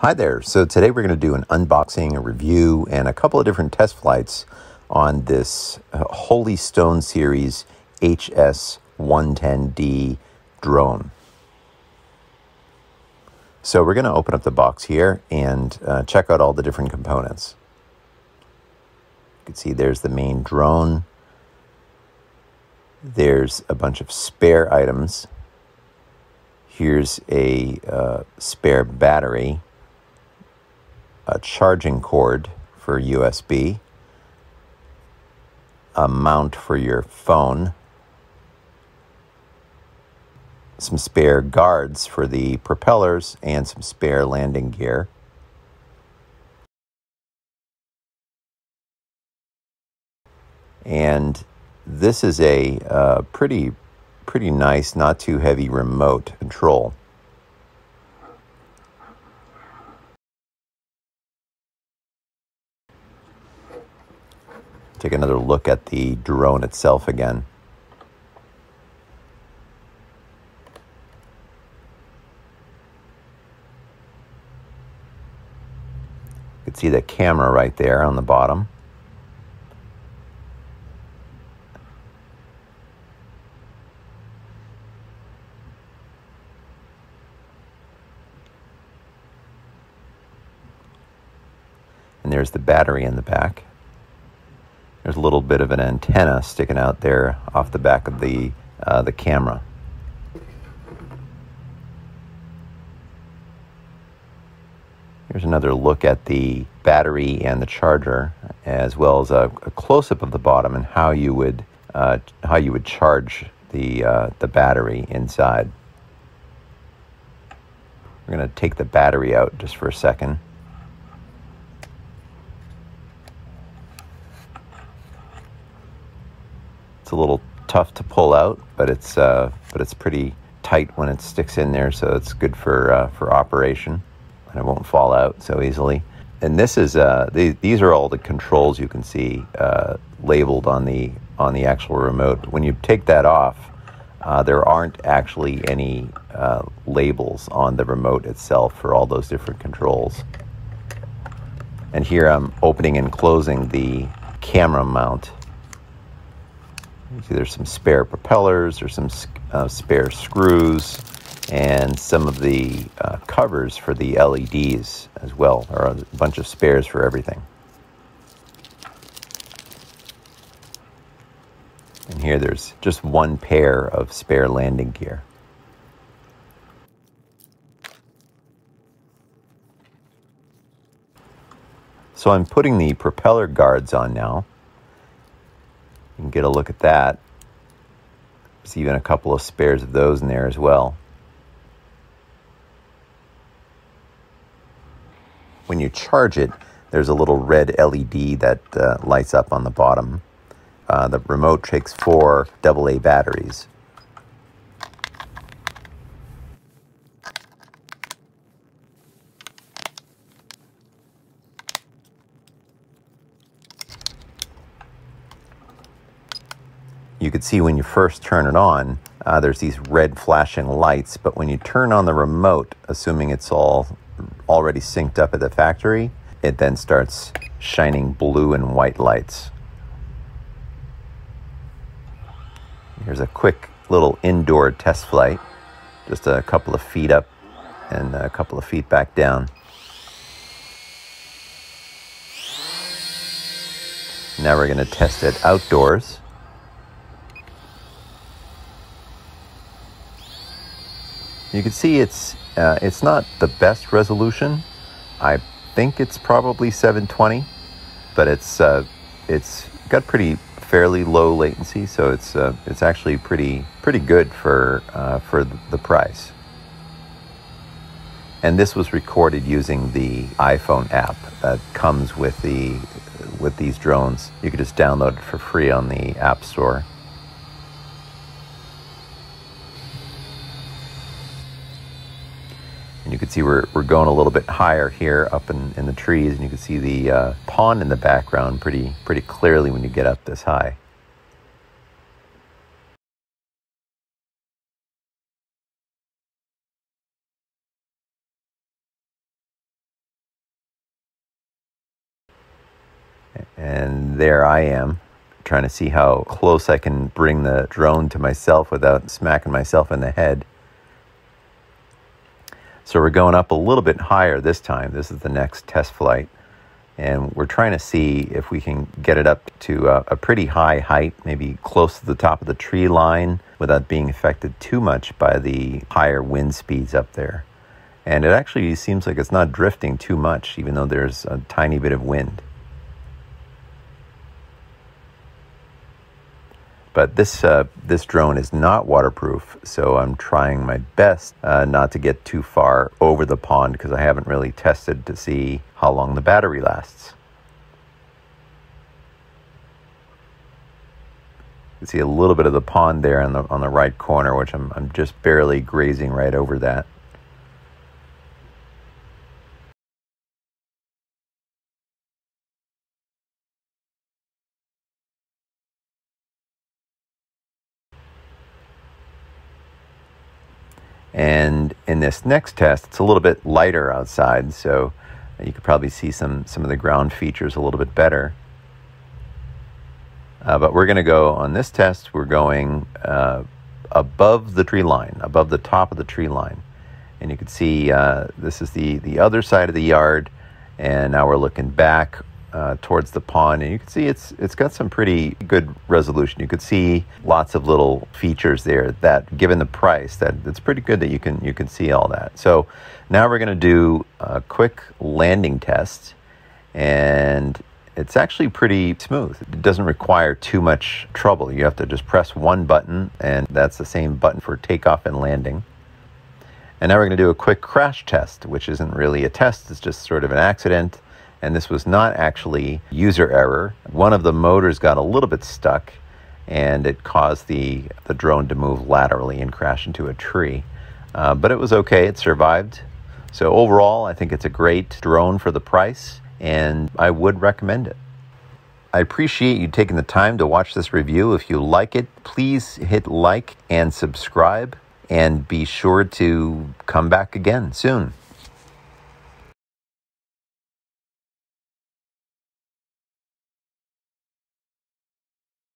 Hi there. So today we're going to do an unboxing, a review, and a couple of different test flights on this Holy Stone series HS-110D drone. So we're going to open up the box here and check out all the different components. You can see there's the main drone. There's a bunch of spare items. Here's a spare battery, a charging cord for USB, a mount for your phone, some spare guards for the propellers, and some spare landing gear. And this is a pretty nice, not too heavy remote control. Take another look at the drone itself again. You can see the camera right there on the bottom. And there's the battery in the back. There's a little bit of an antenna sticking out there off the back of the camera. Here's another look at the battery and the charger, as well as a close-up of the bottom and how you would charge the battery inside. We're going to take the battery out just for a second. It's a little tough to pull out, but it's pretty tight when it sticks in there, so it's good for operation, and it won't fall out so easily. And this is these are all the controls you can see labeled on the actual remote. When you take that off, there aren't actually any labels on the remote itself for all those different controls. And here I'm opening and closing the camera mount. You see there's some spare propellers, there's some spare screws, and some of the covers for the LEDs as well. There are a bunch of spares for everything. And here there's just one pair of spare landing gear. So I'm putting the propeller guards on now. You can get a look at that. There's even a couple of spares of those in there as well. When you charge it, there's a little red LED that lights up on the bottom. The remote takes 4 AA batteries. You can see when you first turn it on, there's these red flashing lights, but when you turn on the remote, assuming it's all already synced up at the factory, it then starts shining blue and white lights. Here's a quick little indoor test flight, just a couple of feet up and a couple of feet back down. Now we're going to test it outdoors. You can see it's not the best resolution. I think it's probably 720, but it's got fairly low latency, so it's actually pretty good for the price. And this was recorded using the iPhone app that comes with these drones. You could just download it for free on the App Store. And you can see we're going a little bit higher here up in the trees, and you can see the pond in the background pretty clearly when you get up this high. And there I am, trying to see how close I can bring the drone to myself without smacking myself in the head. So we're going up a little bit higher this time. This is the next test flight. And we're trying to see if we can get it up to a pretty high height, maybe close to the top of the tree line without being affected too much by the higher wind speeds up there. And it actually seems like it's not drifting too much, even though there's a tiny bit of wind. But this drone is not waterproof, so I'm trying my best not to get too far over the pond, because I haven't really tested to see how long the battery lasts. You can see a little bit of the pond there on the right corner, which I'm just barely grazing right over that. And in this next test, it's a little bit lighter outside, so you could probably see some of the ground features a little bit better. But we're going to go, on this test, we're going above the tree line, above the top of the tree line. And you can see this is the other side of the yard, and now we're looking back towards the pond, and you can see it's got some pretty good resolution. You could see lots of little features there that, given the price, that it's pretty good that you can see all that. So now we're going to do a quick landing test, and it's actually pretty smooth. It doesn't require too much trouble. You have to just press one button, and that's the same button for takeoff and landing. And now we're going to do a quick crash test, which isn't really a test, it's just sort of an accident. And this was not actually user error. One of the motors got a little bit stuck, and it caused the drone to move laterally and crash into a tree. But it was okay, it survived. So overall, I think it's a great drone for the price, and I would recommend it. I appreciate you taking the time to watch this review. If you like it, please hit like and subscribe, and be sure to come back again soon.